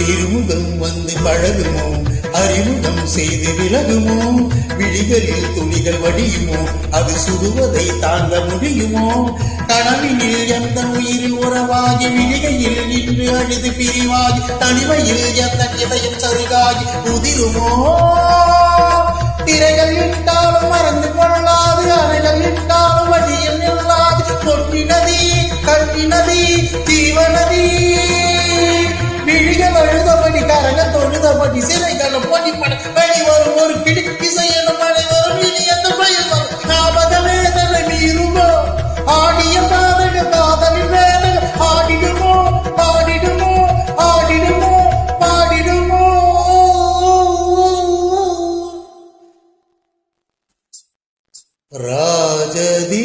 இருமுகம் வந்து பழகுமோ, அறிமுகம் செய்து விலகுமோ, விழிகளில் துளிகள் வடியுமோ, அது சுடுவதை தாங்க முடியுமோ, கனவினில் எந்த உயிரில் உறவாகி விழிகையில் நின்று அழுது பிரிவாகி தனிமையில் எந்த இதயம் சருகாகி உதிருமோ, திரைகள் இட்டாலும் மறந்து கொள்ளாது, அறைகள் இட்டாலும் வழியில் நில்லாது, பொன்னினதி கண்ணினதி ஜீவனதி, விழிகள் அழுதபடி கரக தொழுதபடி சிறைகளும் பொன்னிப்பட வெளிவரும் ஒரு கிடுக்கிசையனும் மழை வரும் இனி எந்த பயில் வரும் ஞாபக வேதனை மீறுமோ, ஆடிய பாதக காதலின் வேதனை ஆடிடுமோ ஆடிடுமோ ஆடிடுமோ பாடிடுமோ. ராஜதி